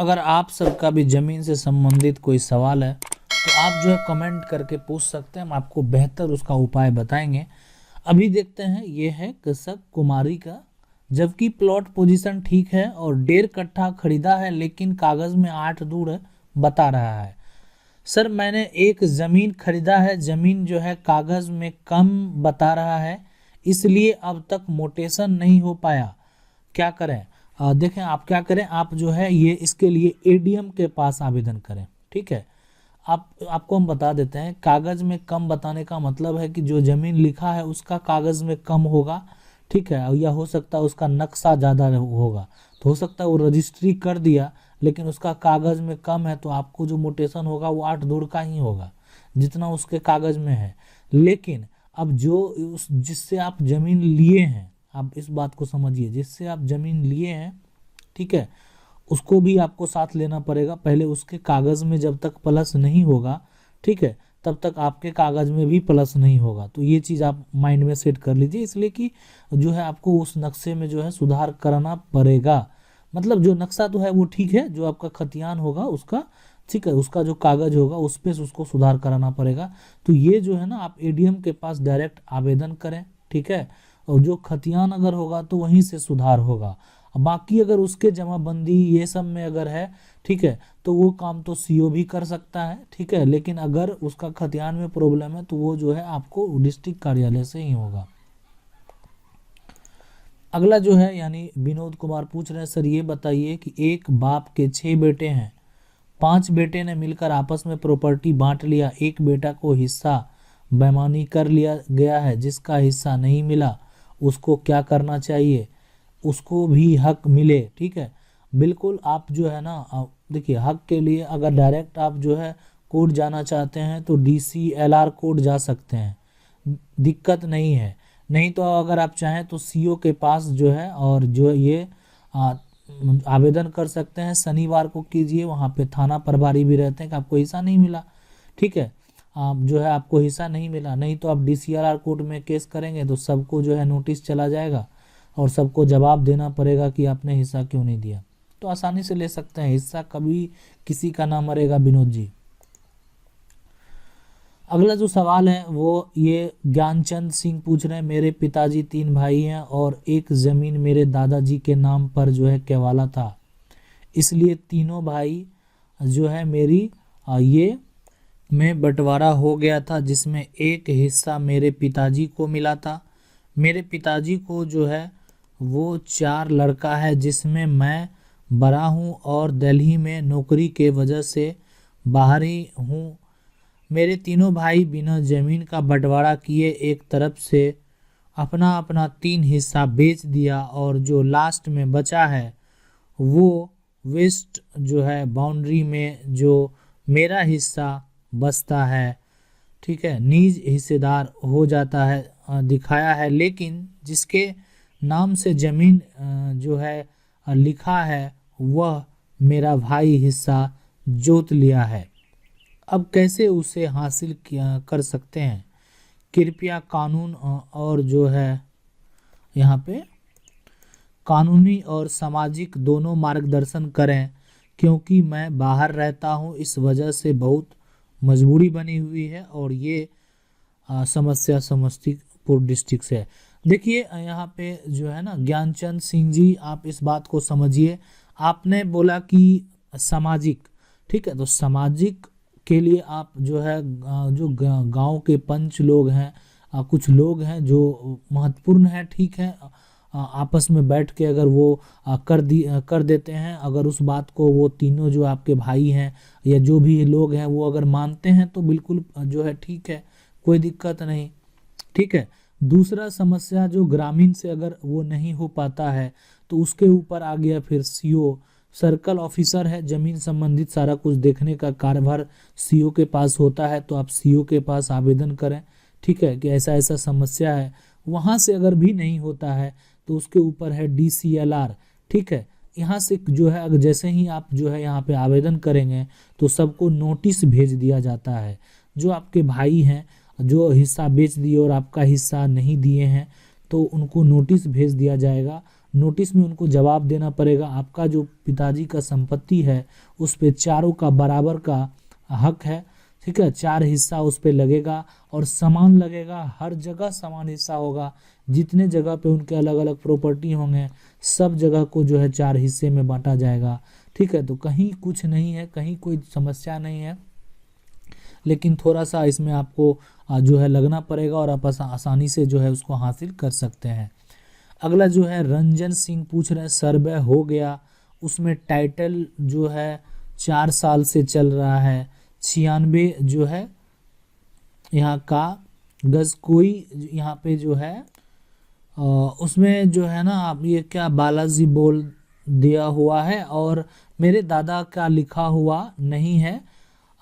अगर आप सबका भी ज़मीन से संबंधित कोई सवाल है तो आप जो है कमेंट करके पूछ सकते हैं, हम आपको बेहतर उसका उपाय बताएंगे। अभी देखते हैं, ये है कृषक कुमारी का, जबकि प्लॉट पोजीशन ठीक है और 1.5 कट्ठा खरीदा है, लेकिन कागज़ में 8 दूर बता रहा है। सर, मैंने एक ज़मीन खरीदा है, ज़मीन जो है कागज़ में कम बता रहा है, इसलिए अब तक मोटेशन नहीं हो पाया, क्या करें? देखें, आप क्या करें, आप जो है ये इसके लिए एडीएम के पास आवेदन करें। ठीक है, आपको हम बता देते हैं, कागज़ में कम बताने का मतलब है कि जो ज़मीन लिखा है उसका कागज़ में कम होगा। ठीक है, या हो सकता है उसका नक्शा ज़्यादा होगा, तो हो सकता है वो रजिस्ट्री कर दिया लेकिन उसका कागज़ में कम है, तो आपको जो मोटेशन होगा वो 8 धूर का ही होगा जितना उसके कागज़ में है। लेकिन अब जो उस जिससे आप ज़मीन लिए हैं, आप इस बात को समझिए, जिससे आप ज़मीन लिए हैं, ठीक है, उसको भी आपको साथ लेना पड़ेगा। पहले उसके कागज़ में जब तक प्लस नहीं होगा, ठीक है, तब तक आपके कागज़ में भी प्लस नहीं होगा। तो ये चीज़ आप माइंड में सेट कर लीजिए, इसलिए कि जो है आपको उस नक्शे में जो है सुधार करना पड़ेगा। मतलब जो नक्शा तो है वो ठीक है, जो आपका खतियान होगा उसका, ठीक है, उसका जो कागज़ होगा उस पर उसको सुधार कराना पड़ेगा। तो ये जो है ना, आप एडीएम के पास डायरेक्ट आवेदन करें, ठीक है, और जो खतियान अगर होगा तो वहीं से सुधार होगा। बाकी अगर उसके जमाबंदी ये सब में अगर है, ठीक है, तो वो काम तो सीओ भी कर सकता है, ठीक है, लेकिन अगर उसका खतियान में प्रॉब्लम है तो वो जो है आपको डिस्ट्रिक्ट कार्यालय से ही होगा। अगला जो है, यानी विनोद कुमार पूछ रहे हैं, सर ये बताइए कि एक बाप के 6 बेटे हैं, 5 बेटे ने मिलकर आपस में प्रॉपर्टी बांट लिया, एक बेटा को हिस्सा बेईमानी कर लिया गया है, जिसका हिस्सा नहीं मिला, उसको क्या करना चाहिए? उसको भी हक मिले। ठीक है, बिल्कुल। आप जो है ना, देखिए, हक के लिए अगर डायरेक्ट आप जो है कोर्ट जाना चाहते हैं तो DCLR कोर्ट जा सकते हैं, दिक्कत नहीं है। नहीं तो अगर आप चाहें तो सीओ के पास जो है, और जो ये आवेदन कर सकते हैं, शनिवार को कीजिए, वहाँ पे थाना प्रभारी भी रहते हैं कि आपको हिस्सा नहीं मिला। ठीक है, आप जो है आपको हिस्सा नहीं मिला, नहीं तो आप DCLR कोर्ट में केस करेंगे तो सबको जो है नोटिस चला जाएगा और सबको जवाब देना पड़ेगा कि आपने हिस्सा क्यों नहीं दिया। तो आसानी से ले सकते हैं हिस्सा, कभी किसी का ना मरेगा विनोद जी। अगला जो सवाल है वो ये ज्ञानचंद सिंह पूछ रहे हैं, मेरे पिताजी 3 भाई हैं और एक ज़मीन मेरे दादाजी के नाम पर जो है केवाला था, इसलिए तीनों भाई जो है मेरी ये में बंटवारा हो गया था, जिसमें एक हिस्सा मेरे पिताजी को मिला था। मेरे पिताजी को जो है वो 4 लड़का है, जिसमें मैं बड़ा हूँ और दिल्ली में नौकरी के वजह से बाहर ही हूँ। मेरे तीनों भाई बिना ज़मीन का बंटवारा किए एक तरफ से अपना अपना 3 हिस्सा बेच दिया, और जो लास्ट में बचा है वो वेस्ट जो है बाउंड्री में जो मेरा हिस्सा बचता है, ठीक है, निज हिस्सेदार हो जाता है, दिखाया है, लेकिन जिसके नाम से ज़मीन जो है लिखा है वह मेरा भाई हिस्सा जोत लिया है। अब कैसे उसे हासिल कर सकते हैं? कृपया कानून और जो है यहाँ पे कानूनी और सामाजिक दोनों मार्गदर्शन करें, क्योंकि मैं बाहर रहता हूँ, इस वजह से बहुत मजबूरी बनी हुई है, और ये समस्या समस्तीपुर डिस्ट्रिक्ट से है। देखिए, यहाँ पे जो है ना ज्ञानचंद सिंह जी, आप इस बात को समझिए। आपने बोला कि सामाजिक, ठीक है, तो सामाजिक के लिए आप जो है जो गांव के पंच लोग हैं, कुछ लोग हैं जो महत्वपूर्ण हैं, ठीक है, आपस में बैठ के अगर वो कर देते हैं, अगर उस बात को वो तीनों जो आपके भाई हैं या जो भी लोग हैं वो अगर मानते हैं तो बिल्कुल जो है ठीक है, कोई दिक्कत नहीं। ठीक है, दूसरा समस्या जो ग्रामीण से अगर वो नहीं हो पाता है तो उसके ऊपर आ गया फिर सीओ, सर्कल ऑफिसर है, जमीन संबंधित सारा कुछ देखने का कार्यभार सीओ के पास होता है, तो आप सीओ के पास आवेदन करें, ठीक है, कि ऐसा ऐसा समस्या है। वहाँ से अगर भी नहीं होता है तो उसके ऊपर है DCLR, ठीक है, यहाँ से जो है अगर जैसे ही आप जो है यहाँ पे आवेदन करेंगे तो सबको नोटिस भेज दिया जाता है। जो आपके भाई हैं जो हिस्सा बेच दिए और आपका हिस्सा नहीं दिए हैं तो उनको नोटिस भेज दिया जाएगा, नोटिस में उनको जवाब देना पड़ेगा। आपका जो पिताजी का संपत्ति है उस पे चारों का बराबर का हक है, ठीक है। 4 हिस्सा उस पे लगेगा और समान लगेगा, हर जगह समान हिस्सा होगा। जितने जगह पे उनके अलग अलग प्रॉपर्टी होंगे सब जगह को जो है 4 हिस्से में बांटा जाएगा, ठीक है। तो कहीं कुछ नहीं है, कहीं कोई समस्या नहीं है, लेकिन थोड़ा सा इसमें आपको जो है लगना पड़ेगा और आप आसानी से जो है उसको हासिल कर सकते हैं। अगला जो है रंजन सिंह पूछ रहे हैं सर्वे हो गया, उसमें टाइटल जो है 4 साल से चल रहा है, 96 जो है यहाँ का गज कोई यहाँ पे जो है उसमें जो है ना आप ये क्या बालाजी बोल दिया हुआ है और मेरे दादा का लिखा हुआ नहीं है,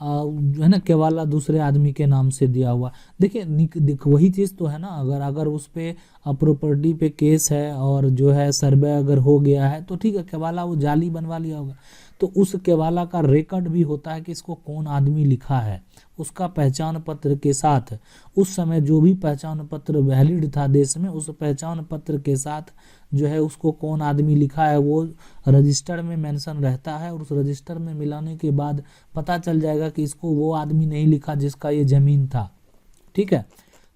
जो है ना केवाला दूसरे आदमी के नाम से दिया हुआ। देखिए वही चीज़ तो है ना, अगर उस पे प्रॉपर्टी पे केस है और जो है सर्वे अगर हो गया है तो ठीक है, केवाला वो जाली बनवा लिया होगा, तो उस केवाला का रिकॉर्ड भी होता है कि इसको कौन आदमी लिखा है, उसका पहचान पत्र के साथ। उस समय जो भी पहचान पत्र वैलिड था देश में, उस पहचान पत्र के साथ जो है उसको कौन आदमी लिखा है वो रजिस्टर में मेंशन रहता है और उस रजिस्टर में मिलाने के बाद पता चल जाएगा कि इसको वो आदमी नहीं लिखा जिसका ये ज़मीन था, ठीक है।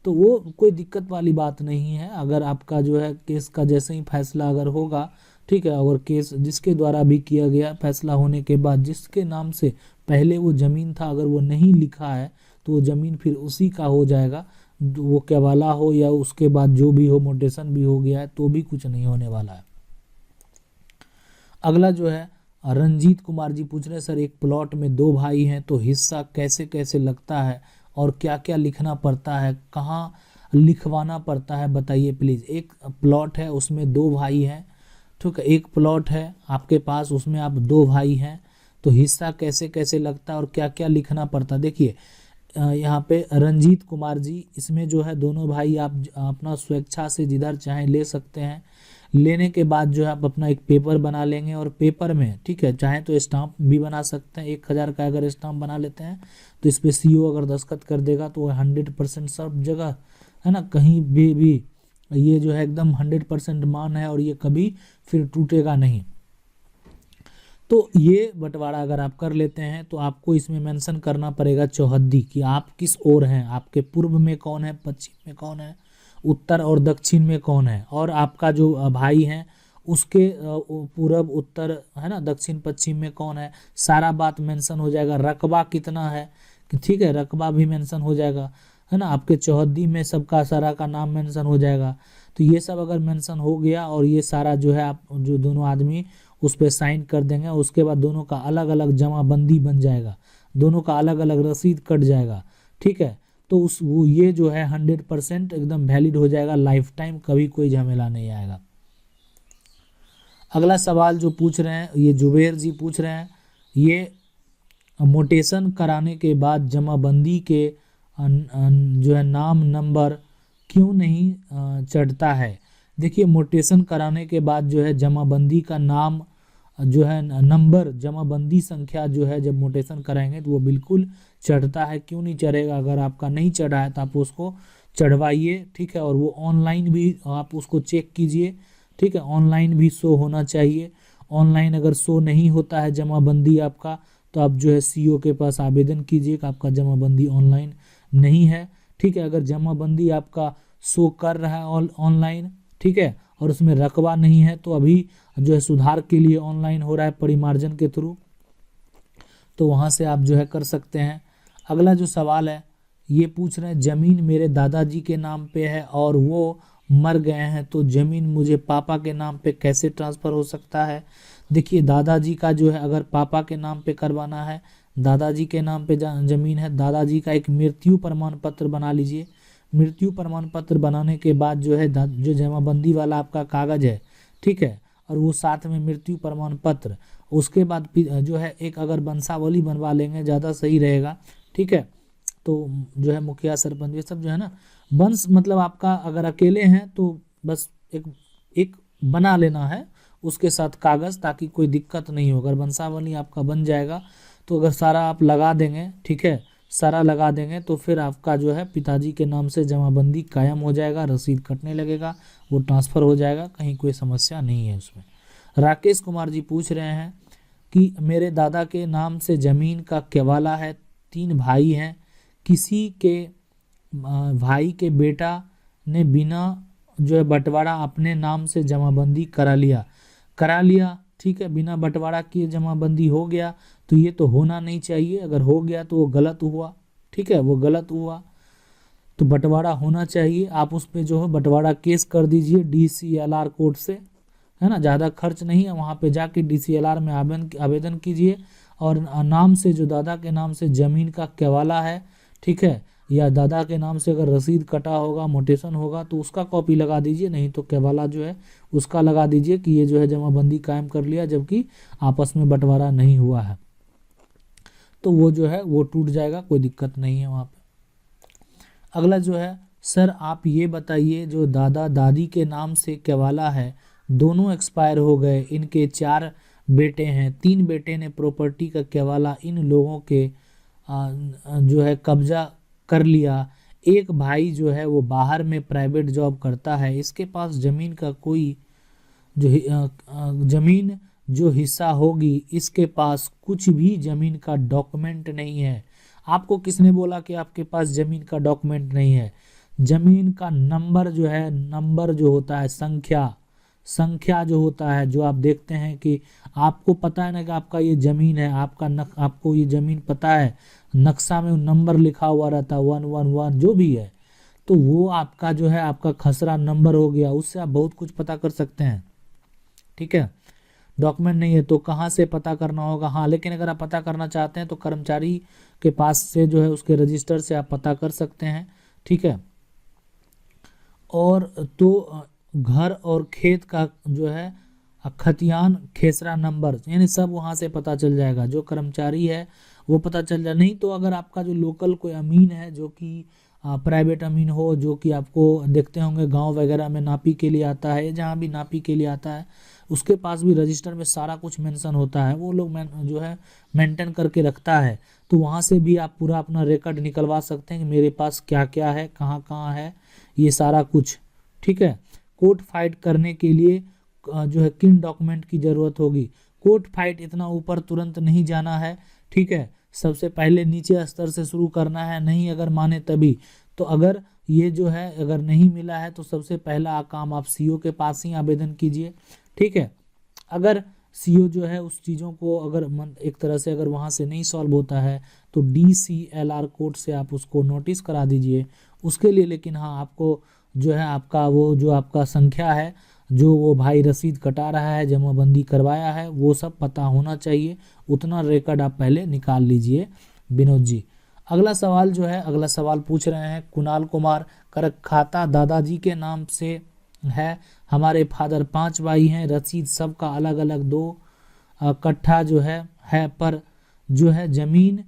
तो वो कोई दिक्कत वाली बात नहीं है। अगर आपका जो है केस का जैसे ही फैसला अगर होगा, ठीक है, अगर केस जिसके द्वारा भी किया गया फैसला होने के बाद जिसके नाम से पहले वो ज़मीन था अगर वो नहीं लिखा है तो वो ज़मीन फिर उसी का हो जाएगा, वो केवाला हो या उसके बाद जो भी हो मोटेशन भी हो गया है तो भी कुछ नहीं होने वाला है। अगला जो है रंजीत कुमार जी पूछ रहे हैं सर एक प्लॉट में 2 भाई हैं तो हिस्सा कैसे कैसे लगता है और क्या क्या लिखना पड़ता है, कहाँ लिखवाना पड़ता है बताइए प्लीज़। एक प्लॉट है उसमें 2 भाई हैं, ठीक है, एक प्लॉट है आपके पास उसमें आप 2 भाई हैं तो हिस्सा कैसे कैसे लगता है और क्या क्या लिखना पड़ता है। देखिए यहाँ पे रंजीत कुमार जी इसमें जो है दोनों भाई आप अपना स्वेच्छा से जिधर चाहें ले सकते हैं। लेने के बाद जो है आप अपना एक पेपर बना लेंगे और पेपर में, ठीक है, चाहे तो स्टाम्प भी बना सकते हैं, 1000 का अगर स्टाम्प बना लेते हैं तो इस पर CO अगर दस्तखत कर देगा तो 100% सब जगह है ना, कहीं भी ये जो है एकदम 100% मान है और ये कभी फिर टूटेगा नहीं। तो ये बंटवारा अगर आप कर लेते हैं तो आपको इसमें मेंशन करना पड़ेगा चौहद्दी कि आप किस ओर हैं, आपके पूर्व में कौन है, पश्चिम में कौन है, उत्तर और दक्षिण में कौन है, और आपका जो भाई हैं उसके पूर्व उत्तर है ना दक्षिण पश्चिम में कौन है, सारा बात मेंशन हो जाएगा। रकबा कितना है, ठीक है, रकबा भी मेंशन हो जाएगा, है ना। आपके चौहद्दी में सबका सारा का नाम मेंशन हो जाएगा। तो ये सब अगर मेंशन हो गया और ये सारा जो है आप जो दोनों आदमी उस पर साइन कर देंगे, उसके बाद दोनों का अलग अलग जमाबंदी बन जाएगा, दोनों का अलग अलग रसीद कट जाएगा, ठीक है। तो वो ये जो है 100% एकदम वैलिड हो जाएगा, लाइफ टाइम कभी कोई झमेला नहीं आएगा। अगला सवाल जो पूछ रहे हैं ये जुबेर जी पूछ रहे हैं, ये मोटेशन कराने के बाद जमाबंदी के जो है नाम नंबर क्यों नहीं चढ़ता है। देखिए मोटेशन कराने के बाद जो है जमाबंदी का नाम जो है नंबर जमाबंदी संख्या जो है जब मोटेशन कराएंगे तो वो बिल्कुल चढ़ता है। क्यों नहीं चढ़ेगा, अगर आपका नहीं चढ़ा है तो आप उसको चढ़वाइए, ठीक है, और वो ऑनलाइन भी आप उसको चेक कीजिए, ठीक है, ऑनलाइन भी शो होना चाहिए। ऑनलाइन अगर शो नहीं होता है जमाबंदी आपका तो आप जो है CO के पास आवेदन कीजिए कि आपका जमाबंदी ऑनलाइन नहीं है, ठीक है। अगर जमाबंदी आपका शो कर रहा है ऑनलाइन, ठीक है, और उसमें रकबा नहीं है तो अभी जो है सुधार के लिए ऑनलाइन हो रहा है परिमार्जन के थ्रू, तो वहाँ से आप जो है कर सकते हैं। अगला जो सवाल है ये पूछ रहे हैं ज़मीन मेरे दादाजी के नाम पे है और वो मर गए हैं तो ज़मीन मुझे पापा के नाम पे कैसे ट्रांसफ़र हो सकता है। देखिए दादाजी का जो है अगर पापा के नाम पे करवाना है, दादाजी के नाम पे ज़मीन है, दादाजी का एक मृत्यु प्रमाण पत्र बना लीजिए। मृत्यु प्रमाण पत्र बनाने के बाद जो है जो जमाबंदी वाला आपका कागज़ है, ठीक है, और वो साथ में मृत्यु प्रमाण पत्र, उसके बाद जो है एक अगर वंशावली बनवा लेंगे ज़्यादा सही रहेगा, ठीक है। तो जो है मुखिया सरपंच ये सब जो है ना वंश मतलब आपका अगर अकेले हैं तो बस एक बना लेना है उसके साथ कागज़, ताकि कोई दिक्कत नहीं हो। अगर वंशावली आपका बन जाएगा तो अगर सारा आप लगा देंगे, ठीक है, सारा लगा देंगे तो फिर आपका जो है पिताजी के नाम से जमाबंदी कायम हो जाएगा, रसीद कटने लगेगा, वो ट्रांसफ़र हो जाएगा, कहीं कोई समस्या नहीं है उसमें। राकेश कुमार जी पूछ रहे हैं कि मेरे दादा के नाम से ज़मीन का केवाला है, 3 भाई हैं, किसी के भाई के बेटा ने बिना जो है बंटवारा अपने नाम से जमाबंदी करा लिया, ठीक है, बिना बंटवारा किए जमाबंदी हो गया, तो ये तो होना नहीं चाहिए, अगर हो गया तो वो गलत हुआ, ठीक है, वो गलत हुआ, तो बंटवारा होना चाहिए। आप उस पर जो है बंटवारा केस कर दीजिए DCLR कोर्ट से, है ना, ज़्यादा खर्च नहीं है, वहाँ पे जाके DCLR में आवेदन कीजिए और नाम से जो दादा के नाम से ज़मीन का केवाला है, ठीक है, या दादा के नाम से अगर रसीद कटा होगा, मोटेशन होगा, तो उसका कॉपी लगा दीजिए, नहीं तो केवाला जो है उसका लगा दीजिए कि ये जो है जमाबंदी कायम कर लिया, जबकि आपस में बंटवारा नहीं हुआ है, तो वो जो है वो टूट जाएगा, कोई दिक्कत नहीं है वहाँ पे। अगला जो है, सर आप ये बताइए जो दादा दादी के नाम से केवाला है, दोनों एक्सपायर हो गए, इनके 4 बेटे हैं, 3 बेटे ने प्रॉपर्टी का केवाला इन लोगों के जो है कब्जा कर लिया, एक भाई जो है वो बाहर में प्राइवेट जॉब करता है, इसके पास ज़मीन का कोई ज़मीन जो हिस्सा होगी, इसके पास कुछ भी ज़मीन का डॉक्यूमेंट नहीं है। आपको किसने बोला कि आपके पास ज़मीन का डॉक्यूमेंट नहीं है? ज़मीन का नंबर जो है, नंबर जो होता है, संख्या जो होता है, जो आप देखते हैं कि आपको पता है ना कि आपका ये ज़मीन है, आपको ये ज़मीन पता है, नक्शा में नंबर लिखा हुआ रहता है 111 जो भी है, तो वो आपका जो है आपका खसरा नंबर हो गया, उससे आप बहुत कुछ पता कर सकते हैं, ठीक है। डॉक्यूमेंट नहीं है तो कहाँ से पता करना होगा? हाँ, लेकिन अगर आप पता करना चाहते हैं तो कर्मचारी के पास से जो है उसके रजिस्टर से आप पता कर सकते हैं, ठीक है। और तो घर और खेत का जो है खतियान खेसरा नंबर, यानी सब वहाँ से पता चल जाएगा, जो कर्मचारी है वो पता चल जाए। नहीं तो अगर आपका जो लोकल कोई अमीन है, जो कि प्राइवेट अमीन हो, जो कि आपको देखते होंगे गांव वगैरह में नापी के लिए आता है, जहाँ भी नापी के लिए आता है, उसके पास भी रजिस्टर में सारा कुछ मेंशन होता है, वो लोग जो है मेंटेन करके रखता है, तो वहाँ से भी आप पूरा अपना रिकॉर्ड निकलवा सकते हैं कि मेरे पास क्या क्या है, कहाँ कहाँ है, ये सारा कुछ, ठीक है। कोर्ट फाइट करने के लिए जो है किन डॉक्यूमेंट की ज़रूरत होगी? कोर्ट फाइट इतना ऊपर तुरंत नहीं जाना है, ठीक है, सबसे पहले नीचे स्तर से शुरू करना है, नहीं अगर माने तभी। तो अगर ये जो है अगर नहीं मिला है तो सबसे पहला काम आप CO के पास ही आवेदन कीजिए, ठीक है। अगर CO जो है उस चीज़ों को अगर एक तरह से अगर वहाँ से नहीं सॉल्व होता है तो DCLR कोर्ट से आप उसको नोटिस करा दीजिए उसके लिए। लेकिन हाँ, आपको जो है आपका वो जो आपका संख्या है, जो वो भाई रसीद कटा रहा है, जमाबंदी करवाया है, वो सब पता होना चाहिए, उतना रिकॉर्ड आप पहले निकाल लीजिए विनोद जी। अगला सवाल जो है, अगला सवाल पूछ रहे हैं कुणाल कुमार, कर खाता दादाजी के नाम से है, हमारे फादर 5 भाई हैं, रसीद सबका अलग अलग 2 कट्ठा जो है पर जो है ज़मीन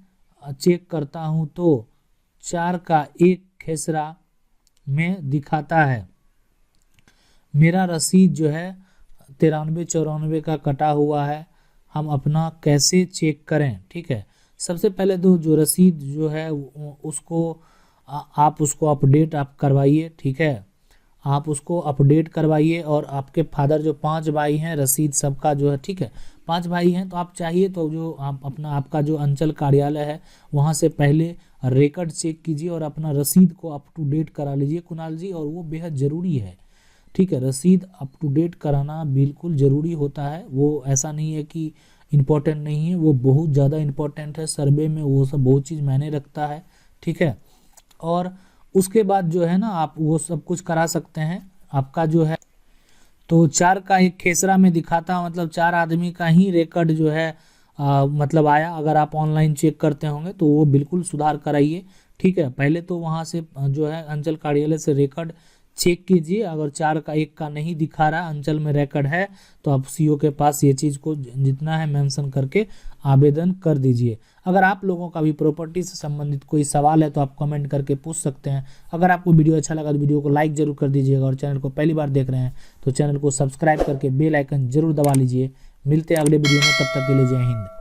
चेक करता हूँ तो 4 का 1 खेसरा में दिखाता है, मेरा रसीद जो है 93-94 का कटा हुआ है, हम अपना कैसे चेक करें? ठीक है, सबसे पहले तो जो रसीद जो है उसको आप उसको अपडेट आप करवाइए, ठीक है, आप उसको अपडेट करवाइए। और आपके फादर जो 5 भाई हैं, रसीद सबका जो है, ठीक है, 5 भाई हैं, तो आप चाहिए तो जो आप अपना आपका जो अंचल कार्यालय है वहाँ से पहले रिकॉर्ड चेक कीजिए और अपना रसीद को अप टू डेट करा लीजिए कुणाल जी, और वो बेहद ज़रूरी है, ठीक है। रसीद अप टू डेट कराना बिल्कुल ज़रूरी होता है, वो ऐसा नहीं है कि इम्पोर्टेंट नहीं है, वो बहुत ज़्यादा इम्पोर्टेंट है, सर्वे में वो सब बहुत चीज़ मायने रखता है, ठीक है। और उसके बाद जो है ना आप वो सब कुछ करा सकते हैं, आपका जो है तो 4 का 1 खेसरा में दिखाता, मतलब 4 आदमी का ही रिकॉर्ड जो है मतलब आया। अगर आप ऑनलाइन चेक करते होंगे तो वो बिल्कुल सुधार कराइए, ठीक है। पहले तो वहाँ से जो है अंचल कार्यालय से रिकॉर्ड चेक कीजिए, अगर 4 का 1 का नहीं दिखा रहा, अंचल में रिकॉर्ड है, तो आप CO के पास ये चीज़ को जितना है मेंशन करके आवेदन कर दीजिए। अगर आप लोगों का भी प्रॉपर्टी से संबंधित कोई सवाल है तो आप कमेंट करके पूछ सकते हैं। अगर आपको वीडियो अच्छा लगा तो वीडियो को लाइक जरूर कर दीजिएगा, और चैनल को पहली बार देख रहे हैं तो चैनल को सब्सक्राइब करके बेल आइकन जरूर दबा लीजिए। मिलते हैं अगले वीडियो में, तब तक के लिए जय हिंद।